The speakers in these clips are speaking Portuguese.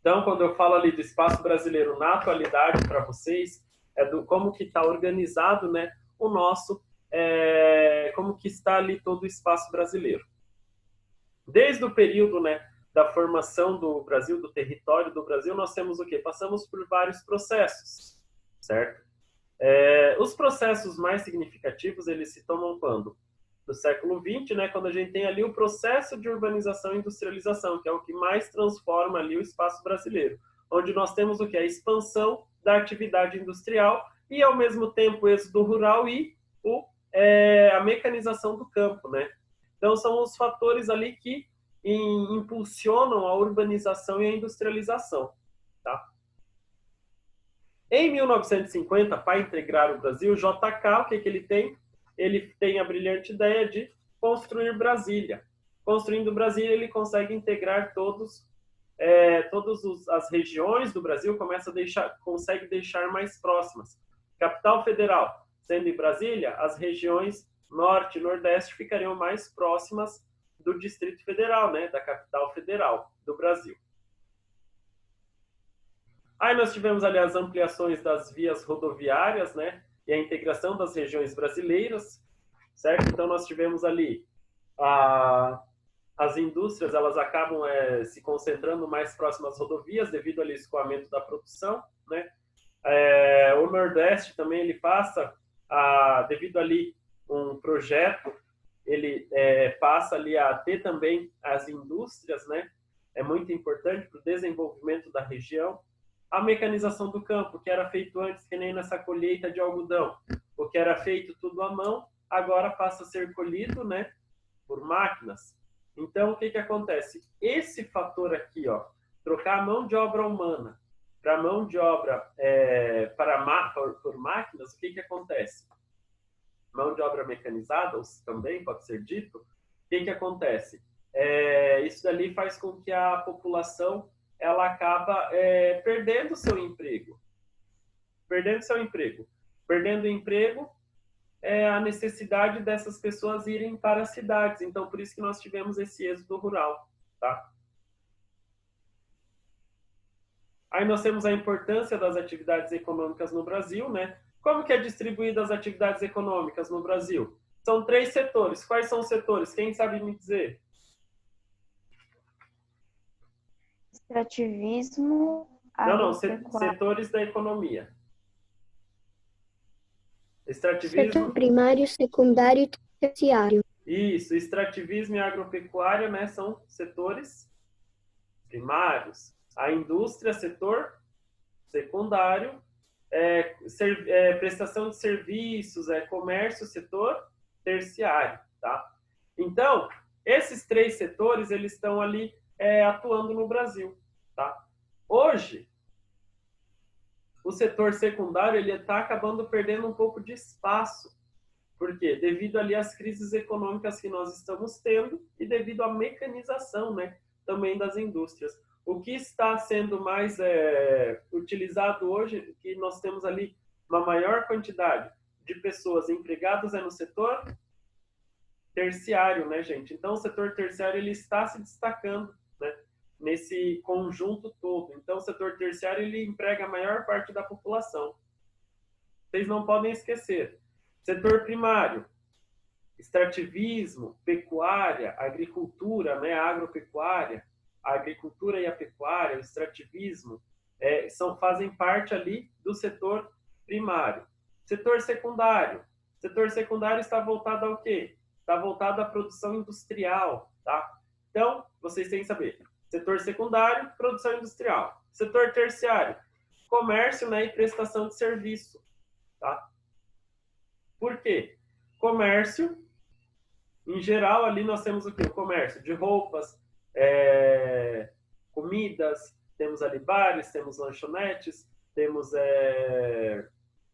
Então, quando eu falo ali do espaço brasileiro na atualidade para vocês, é do como que está organizado, né, o nosso, como que está ali todo o espaço brasileiro. Desde o período, né, da formação do Brasil, do território do Brasil, nós temos o quê? Passamos por vários processos, certo? Os processos mais significativos, eles se tomam quando? Do século XX, né, quando a gente tem ali o processo de urbanização e industrialização, que é o que mais transforma ali o espaço brasileiro, onde nós temos o que? A expansão da atividade industrial e, ao mesmo tempo, o êxodo rural e a mecanização do campo, né? Então, são os fatores ali que impulsionam a urbanização e a industrialização, tá? Em 1950, para integrar o Brasil, JK, o que ele tem? Ele tem a brilhante ideia de construir Brasília. Construindo Brasília, ele consegue integrar todas as regiões do Brasil, consegue deixar mais próximas. Capital Federal, sendo em Brasília, as regiões Norte e Nordeste ficariam mais próximas do Distrito Federal, né, da capital federal do Brasil. Aí nós tivemos ali as ampliações das vias rodoviárias, né, e a integração das regiões brasileiras, certo? Então nós tivemos ali as indústrias, elas acabam se concentrando mais próximas às rodovias devido ao escoamento da produção, né? O Nordeste também ele passa, devido ali um projeto, ele passa ali a ter também as indústrias, né? É muito importante para o desenvolvimento da região. A mecanização do campo, que era feito antes, que nem nessa colheita de algodão, o que era feito tudo à mão, agora passa a ser colhido, né, por máquinas. Então, o que acontece? Esse fator aqui, ó, trocar a mão de obra humana para mão de obra por máquinas, o que acontece? Mão de obra mecanizada, também pode ser dito, o que acontece? Isso dali faz com que a população ela acaba perdendo seu emprego. Perdendo o emprego, a necessidade dessas pessoas irem para as cidades. Então, por isso que nós tivemos esse êxodo rural, tá? Aí nós temos a importância das atividades econômicas no Brasil, né? Como que é distribuída as atividades econômicas no Brasil? São 3 setores. Quais são os setores? Quem sabe me dizer? Extrativismo, Não, agropecuária. setores da economia. Setor primário, secundário e terciário. Isso, extrativismo e agropecuária, né, são setores primários. A indústria, setor secundário. Prestação de serviços, comércio, setor terciário, tá? Então, esses 3 setores, eles estão ali atuando no Brasil, tá? Hoje, o setor secundário, ele está acabando perdendo um pouco de espaço. Por quê? Devido ali às crises econômicas que nós estamos tendo e devido à mecanização, né, também das indústrias. O que está sendo mais utilizado hoje, que nós temos ali uma maior quantidade de pessoas empregadas no setor terciário, né, gente? Então, o setor terciário ele está se destacando, né, nesse conjunto todo. Então, o setor terciário ele emprega a maior parte da população. Vocês não podem esquecer. Setor primário, extrativismo, pecuária, agricultura, né, agropecuária, a agricultura e a pecuária, o extrativismo, fazem parte ali do setor primário. Setor secundário está voltado ao quê? Está voltado à produção industrial, tá? Então, vocês têm que saber, setor secundário, produção industrial. Setor terciário, comércio, né, e prestação de serviço, tá? Por quê? Comércio, em geral, ali nós temos o quê? O comércio de roupas, comidas, temos ali bares, temos lanchonetes, temos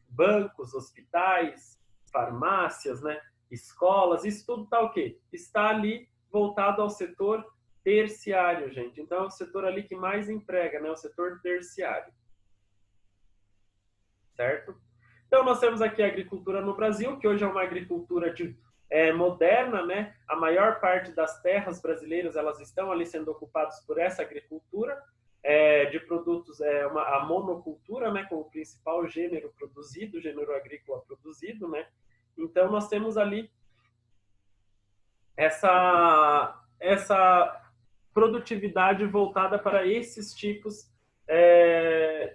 bancos, hospitais, farmácias, né? Escolas, isso tudo está o quê? Está ali voltado ao setor terciário, gente. Então, é o setor ali que mais emprega, né? O setor terciário. Certo? Então, nós temos aqui a agricultura no Brasil, que hoje é uma agricultura moderna, né? A maior parte das terras brasileiras, elas estão ali sendo ocupadas por essa agricultura de a monocultura, né, como principal gênero produzido, gênero agrícola produzido, né? Então, nós temos ali essa produtividade voltada para esses tipos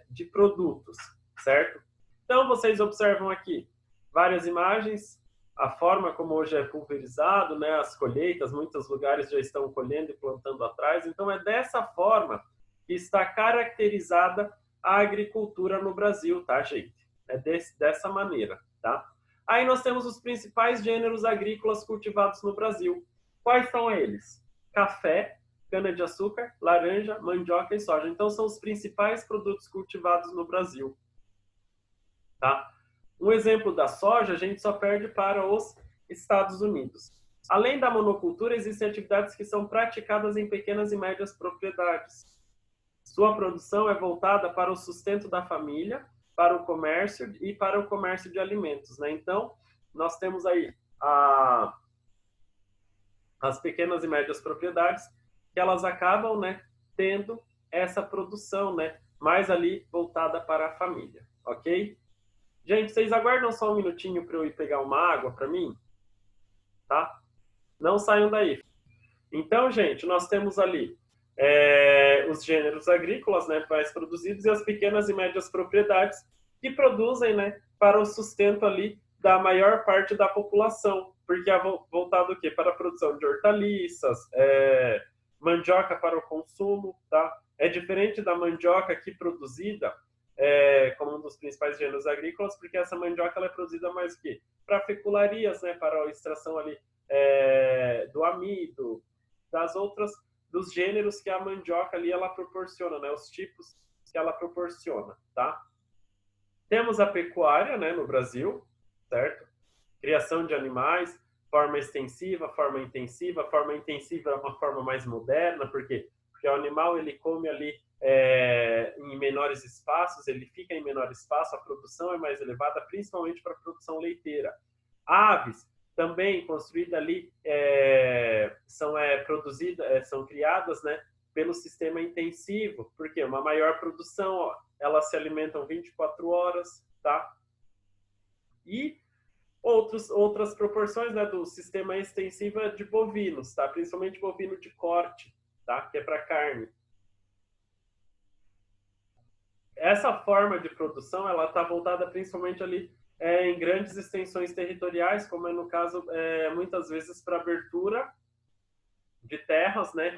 de produtos, certo? Então, vocês observam aqui várias imagens, a forma como hoje é pulverizado, né, as colheitas, muitos lugares já estão colhendo e plantando atrás. Então, é dessa forma que está caracterizada a agricultura no Brasil, tá, gente? É dessa maneira, tá? Aí nós temos os principais gêneros agrícolas cultivados no Brasil. Quais são eles? Café, cana-de-açúcar, laranja, mandioca e soja. Então, são os principais produtos cultivados no Brasil. Tá? Um exemplo da soja, a gente só perde para os Estados Unidos. Além da monocultura, existem atividades que são praticadas em pequenas e médias propriedades. Sua produção é voltada para o sustento da família, para o comércio e para o comércio de alimentos, né? Então, nós temos aí as pequenas e médias propriedades que elas acabam, né, tendo essa produção, né, mais ali voltada para a família, ok? Gente, vocês aguardam só um minutinho para eu ir pegar uma água para mim? Tá? Não saiam daí. Então, gente, nós temos ali os gêneros agrícolas, né, mais produzidos, e as pequenas e médias propriedades que produzem, né, para o sustento ali da maior parte da população, porque é voltado o quê? Para a produção de hortaliças, mandioca para o consumo, tá? É diferente da mandioca aqui produzida como um dos principais gêneros agrícolas, porque essa mandioca ela é produzida mais o quê? Para fecularias, né, para a extração ali do amido, dos gêneros que a mandioca ali ela proporciona, né, os tipos que ela proporciona, tá? Temos a pecuária, né, no Brasil, certo? Criação de animais, forma extensiva, forma intensiva. Forma intensiva é uma forma mais moderna, porque o animal ele come ali em menores espaços, ele fica em menor espaço, a produção é mais elevada, principalmente para a produção leiteira. Aves, também construídas ali, são criadas, né, pelo sistema intensivo, porque uma maior produção, elas se alimentam 24 horas, tá? E outras proporções, né, do sistema extensivo de bovinos, tá? Principalmente bovino de corte, tá? Que é para carne. Essa forma de produção, ela está voltada principalmente ali em grandes extensões territoriais, como é no caso, muitas vezes para abertura de terras, né?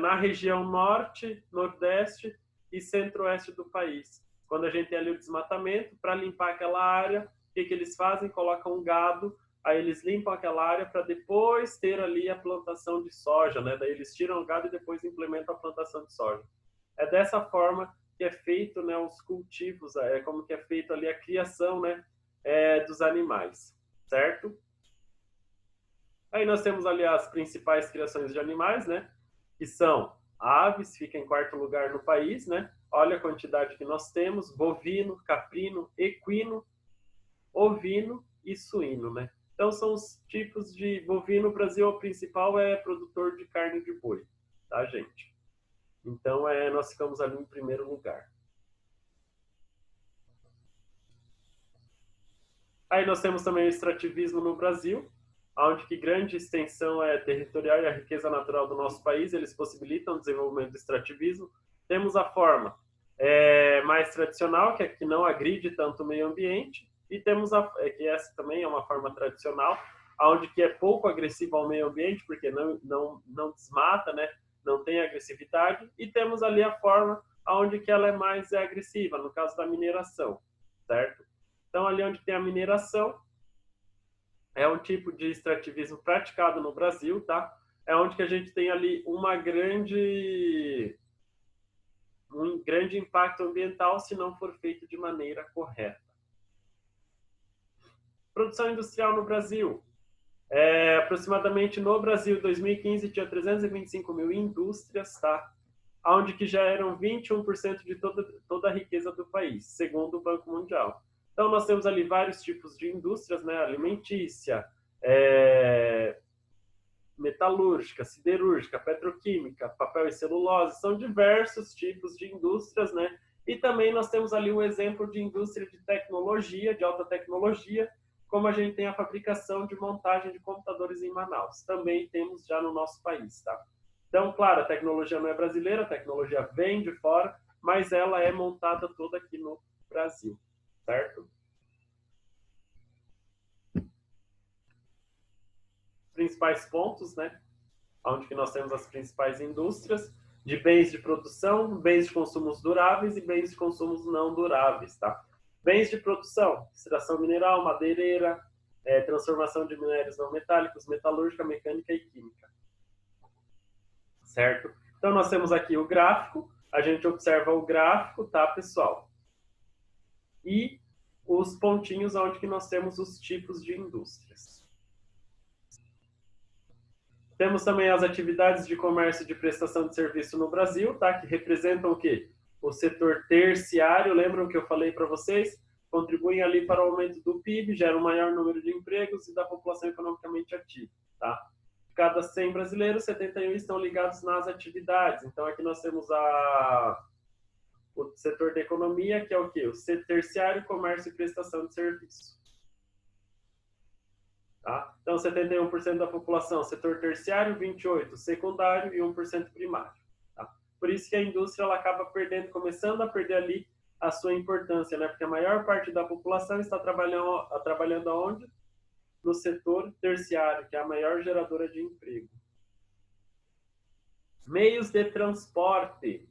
Na região norte, nordeste e centro-oeste do país. Quando a gente tem ali o desmatamento, para limpar aquela área, o que eles fazem? Colocam um gado, aí eles limpam aquela área para depois ter ali a plantação de soja, né? Daí eles tiram o gado e depois implementam a plantação de soja. É dessa forma que é feito, né, os cultivos, como que é feito ali a criação, né, dos animais, certo? Aí nós temos ali as principais criações de animais, né, que são aves, fica em quarto lugar no país, né? Olha a quantidade que nós temos: bovino, caprino, equino, ovino e suíno, né? Então são os tipos de bovino. O Brasil, o principal é produtor de carne de boi, tá, gente? Então, nós ficamos ali em primeiro lugar. Aí nós temos também o extrativismo no Brasil, onde que grande extensão territorial e a riqueza natural do nosso país, eles possibilitam o desenvolvimento do extrativismo. Temos a forma mais tradicional, que é que não agride tanto o meio ambiente, e temos que essa também é uma forma tradicional, onde que é pouco agressiva ao meio ambiente, porque não desmata, né? Não tem agressividade, e temos ali a forma onde que ela é mais agressiva, no caso da mineração, certo? Então, ali onde tem a mineração, é um tipo de extrativismo praticado no Brasil, tá? É onde que a gente tem ali um grande impacto ambiental se não for feito de maneira correta. Produção industrial no Brasil. Aproximadamente no Brasil, 2015, tinha 325 mil indústrias, tá? Onde que já eram 21% de toda a riqueza do país, segundo o Banco Mundial. Então, nós temos ali vários tipos de indústrias, né? Alimentícia, metalúrgica, siderúrgica, petroquímica, papel e celulose, são diversos tipos de indústrias, né? E também nós temos ali o exemplo de indústria de tecnologia, de alta tecnologia, como a gente tem a fabricação de montagem de computadores em Manaus. Também temos já no nosso país, tá? Então, claro, a tecnologia não é brasileira, a tecnologia vem de fora, mas ela é montada toda aqui no Brasil, certo? Principais pontos, né? Onde que nós temos as principais indústrias de bens de produção, bens de consumos duráveis e bens de consumos não duráveis, tá? Bens de produção, extração mineral, madeireira, transformação de minérios não metálicos, metalúrgica, mecânica e química, certo? Então nós temos aqui o gráfico, a gente observa o gráfico, tá, pessoal? E os pontinhos onde que nós temos os tipos de indústrias. Temos também as atividades de comércio e de prestação de serviço no Brasil, tá? Que representam o quê? O setor terciário, lembram que eu falei para vocês? Contribuem ali para o aumento do PIB, geram um maior número de empregos e da população economicamente ativa, tá? De cada 100 brasileiros, 71 estão ligados nas atividades. Então, aqui nós temos o setor da economia, que é o quê? O setor terciário, comércio e prestação de serviço. Tá? Então, 71% da população, setor terciário, 28% secundário e 1% primário. Tá? Por isso que a indústria ela acaba perdendo, começando a perder ali a sua importância, né? Porque a maior parte da população está trabalhando aonde? No setor terciário, que é a maior geradora de emprego. Meios de transporte.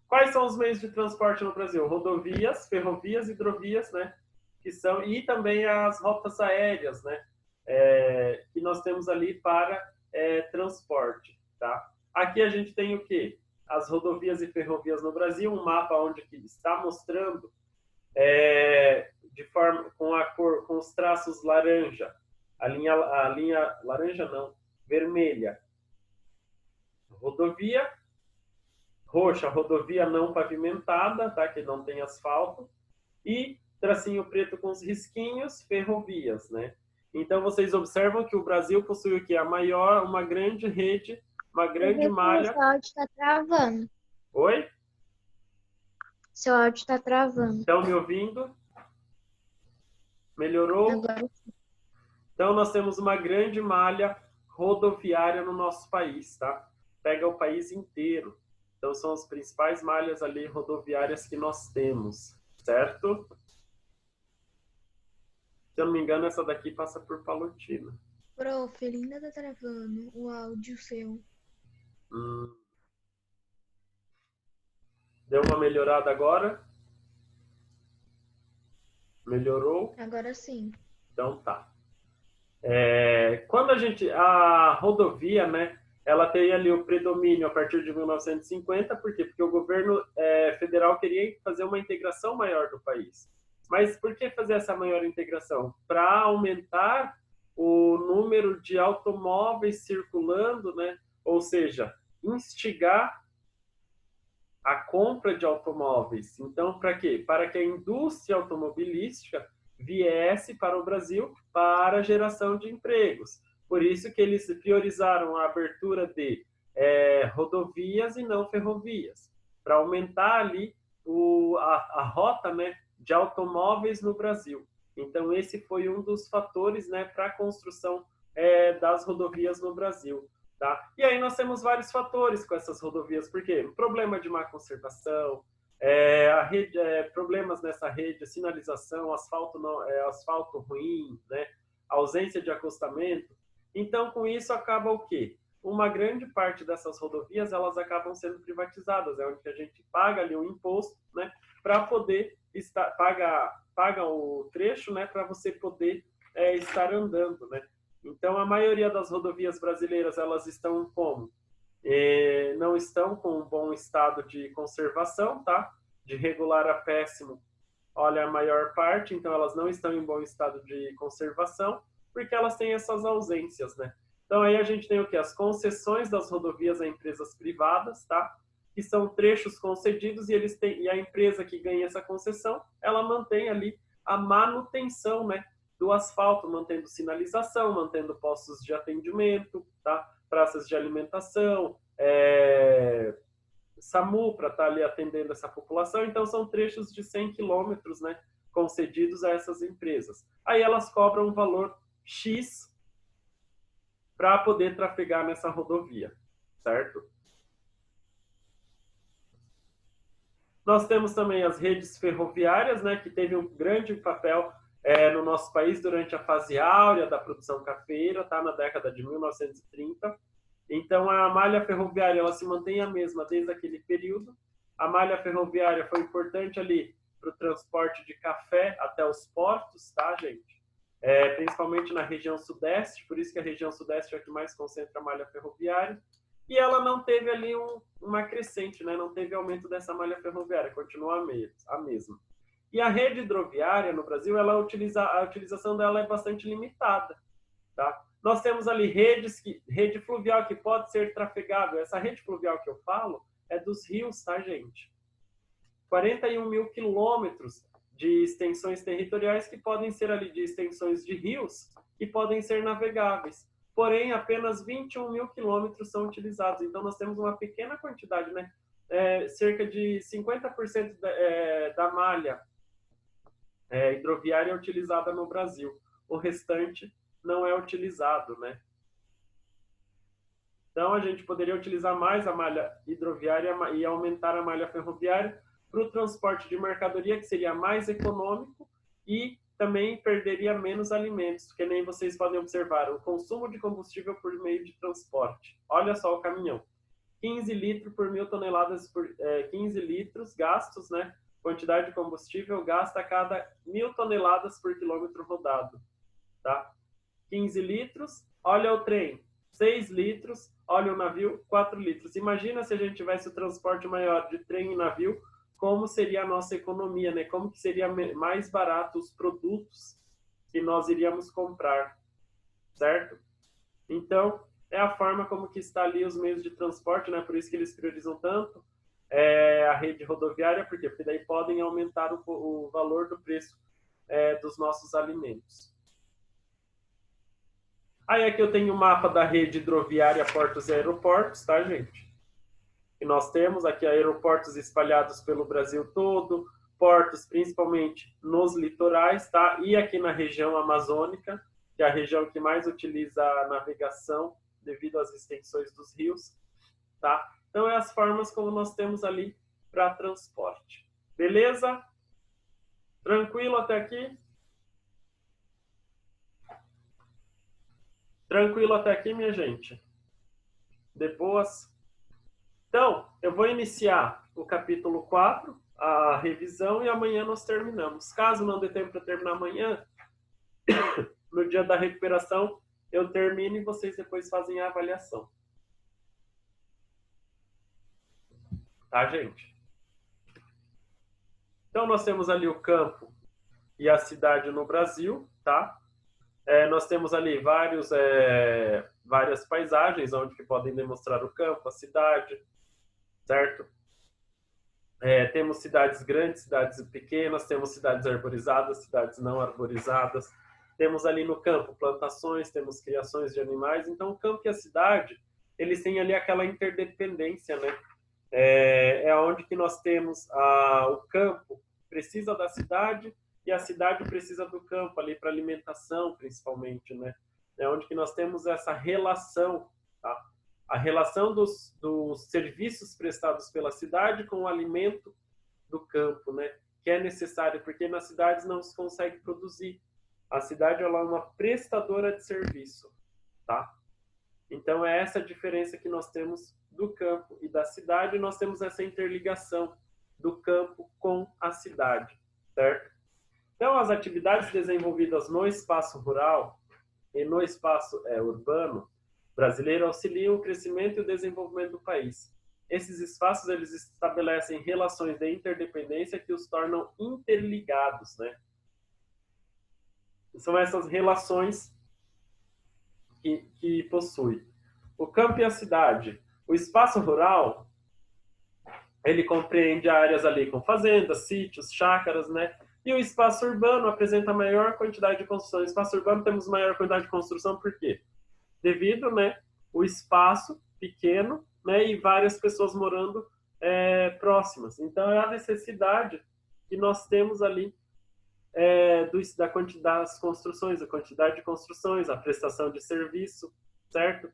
Quais são os meios de transporte no Brasil? Rodovias, ferrovias, hidrovias, né? Que são, e também as rotas aéreas, né? Que nós temos ali para transporte, tá? Aqui a gente tem o quê? As rodovias e ferrovias no Brasil, um mapa onde que está mostrando de forma com a cor, com os traços laranja, a linha laranja não, vermelha, rodovia, roxa, rodovia não pavimentada, tá? Que não tem asfalto, e tracinho preto com os risquinhos, ferrovias, né? Então, vocês observam que o Brasil possui o quê? Uma grande rede, uma grande malha... Seu áudio está travando. Oi? Seu áudio está travando. Estão me ouvindo? Melhorou? Agora sim. Então, nós temos uma grande malha rodoviária no nosso país, tá? Pega o país inteiro. Então, são as principais malhas ali rodoviárias que nós temos, certo? Se eu não me engano, essa daqui passa por Palotina. Prof, ele ainda tá travando o áudio seu. Deu uma melhorada agora? Melhorou? Agora sim. Então tá. Quando a rodovia, né, ela tem ali o predomínio a partir de 1950, por quê? Porque o governo federal queria fazer uma integração maior do país. Mas por que fazer essa maior integração? Para aumentar o número de automóveis circulando, né? Ou seja, instigar a compra de automóveis. Então, para quê? Para que a indústria automobilística viesse para o Brasil para a geração de empregos. Por isso que eles priorizaram a abertura de rodovias e não ferrovias, para aumentar ali a rota, né, de automóveis no Brasil. Então, esse foi um dos fatores, né, para a construção das rodovias no Brasil. Tá? E aí nós temos vários fatores com essas rodovias, porque problema de má conservação, problemas nessa rede, sinalização, asfalto ruim, né? Ausência de acostamento. Então, com isso, acaba o quê? Uma grande parte dessas rodovias, elas acabam sendo privatizadas, é onde a gente paga ali um imposto, né? Para poder paga o trecho, né? Para você poder estar andando, né? Então, a maioria das rodovias brasileiras, elas estão como? Não estão com um bom estado de conservação, tá? De regular a péssimo, olha, a maior parte, então elas não estão em bom estado de conservação, porque elas têm essas ausências, né? Então, aí a gente tem o quê? As concessões das rodovias a empresas privadas, tá? Que são trechos concedidos e a empresa que ganha essa concessão, ela mantém ali a manutenção, né? Do asfalto, mantendo sinalização, mantendo postos de atendimento, tá? praças de alimentação, SAMU para estar ali atendendo essa população. Então, são trechos de 100 quilômetros, né, concedidos a essas empresas. Aí elas cobram um valor X para poder trafegar nessa rodovia, certo? Nós temos também as redes ferroviárias, né, que teve um grande papel no nosso país durante a fase áurea da produção cafeira, tá, na década de 1930. Então, a malha ferroviária ela se mantém a mesma desde aquele período. A malha ferroviária foi importante ali para o transporte de café até os portos, tá, gente? Principalmente na região sudeste, por isso que a região sudeste é a que mais concentra a malha ferroviária. E ela não teve ali uma crescente, né? Não teve aumento dessa malha ferroviária, continua a mesma. E a rede hidroviária no Brasil, a utilização dela é bastante limitada, tá? Nós temos ali rede fluvial que pode ser trafegável. Essa rede fluvial que eu falo é dos rios, tá, gente? 41 mil quilômetros de extensões territoriais que podem ser ali de extensões de rios que podem ser navegáveis. Porém, apenas 21 mil quilômetros são utilizados. Então, nós temos uma pequena quantidade, né? Cerca de 50% da malha hidroviária é utilizada no Brasil. O restante não é utilizado, né? Então, a gente poderia utilizar mais a malha hidroviária e aumentar a malha ferroviária para o transporte de mercadoria, que seria mais econômico e também perderia menos alimentos, que nem vocês podem observar, o consumo de combustível por meio de transporte. Olha só o caminhão. 15 litros por 1.000 toneladas, 15 litros gastos, né? Quantidade de combustível gasta a cada 1.000 toneladas por quilômetro rodado, tá? 15 litros, olha o trem, 6 litros, olha o navio, 4 litros. Imagina se a gente tivesse o transporte maior de trem e navio, como seria a nossa economia, né? Como que seria mais barato os produtos que nós iríamos comprar, certo? Então, é a forma como que está ali os meios de transporte, né? Por isso que eles priorizam tanto a rede rodoviária, por quê? Porque daí podem aumentar o valor do preço dos nossos alimentos. Aí aqui eu tenho o mapa da rede hidroviária, portos e aeroportos, tá, gente? E nós temos aqui aeroportos espalhados pelo Brasil todo, portos principalmente nos litorais, tá? E aqui na região amazônica, que é a região que mais utiliza a navegação devido às extensões dos rios, tá? Então, é as formas como nós temos ali para transporte. Beleza? Tranquilo até aqui? Tranquilo até aqui, minha gente? De boas? Então, eu vou iniciar o capítulo 4, a revisão, e amanhã nós terminamos. Caso não dê tempo para terminar amanhã, no dia da recuperação, eu termino e vocês depois fazem a avaliação. Tá, gente? Então, nós temos ali o campo e a cidade no Brasil, tá? Nós temos ali várias paisagens onde que podem demonstrar o campo, a cidade, certo? Temos cidades grandes, cidades pequenas, temos cidades arborizadas, cidades não arborizadas. Temos ali no campo plantações, temos criações de animais. Então, o campo e a cidade, eles têm ali aquela interdependência, né? Onde que nós temos o campo precisa da cidade e a cidade precisa do campo ali para alimentação, principalmente, né? É onde que nós temos essa relação, tá? A relação dos serviços prestados pela cidade com o alimento do campo, né? Que é necessário, porque nas cidades não se consegue produzir. A cidade ela é uma prestadora de serviço, tá? Então, é essa a diferença que nós temos do campo e da cidade. Nós temos essa interligação do campo com a cidade, certo? Então, as atividades desenvolvidas no espaço rural e no espaço urbano brasileiro auxiliam o crescimento e o desenvolvimento do país. Esses espaços, eles estabelecem relações de interdependência que os tornam interligados, né? São essas relações que possui. O campo e a cidade. O espaço rural, ele compreende áreas ali com fazendas, sítios, chácaras, né? E o espaço urbano apresenta maior quantidade de construção. No espaço urbano temos maior quantidade de construção, por quê? Devido, né, o espaço pequeno, né, e várias pessoas morando próximas. Então, é a necessidade que nós temos ali da quantidade das construções, a quantidade de construções, a prestação de serviço, certo?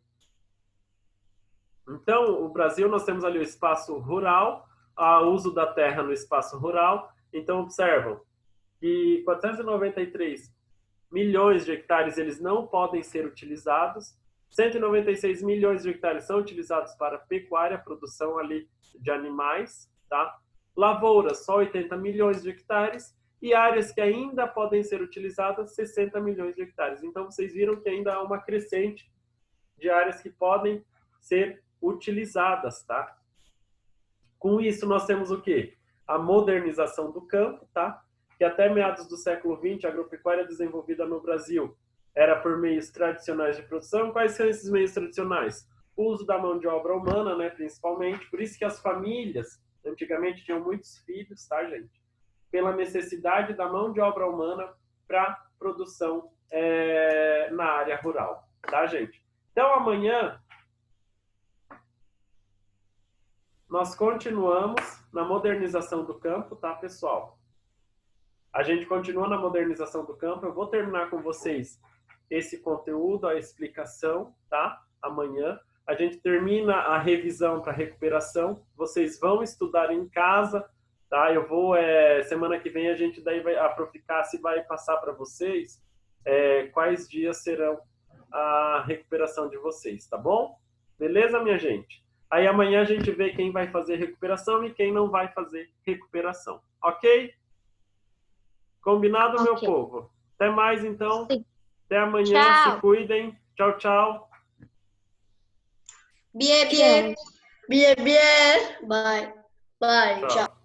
Então, o Brasil, nós temos ali o espaço rural, o uso da terra no espaço rural. Então, observam que 493 milhões de hectares eles não podem ser utilizados, 196 milhões de hectares são utilizados para pecuária, produção ali de animais, tá? Lavouras, só 80 milhões de hectares, e áreas que ainda podem ser utilizadas, 60 milhões de hectares. Então, vocês viram que ainda há uma crescente de áreas que podem ser utilizadas, tá? Com isso, nós temos o quê? A modernização do campo, tá? Que até meados do século XX, a agropecuária desenvolvida no Brasil era por meios tradicionais de produção. Quais são esses meios tradicionais? O uso da mão de obra humana, né, principalmente. Por isso que as famílias, antigamente, tinham muitos filhos, tá, gente? Pela necessidade da mão de obra humana para produção na área rural, tá, gente? Então, amanhã, nós continuamos na modernização do campo, tá, pessoal? A gente continua na modernização do campo. Eu vou terminar com vocês esse conteúdo, a explicação, tá? Amanhã. A gente termina a revisão para recuperação. Vocês vão estudar em casa, tá? Eu vou, semana que vem, a gente daí a Proficácia vai passar para vocês quais dias serão a recuperação de vocês, tá bom? Beleza, minha gente? Aí amanhã a gente vê quem vai fazer recuperação e quem não vai fazer recuperação, ok? Combinado, meu povo? Até mais, então. Sim. Até amanhã. Tchau. Se cuidem. Tchau, tchau. Bien, bien. Bien, bien. Bye. Bye. Tchau. Tchau.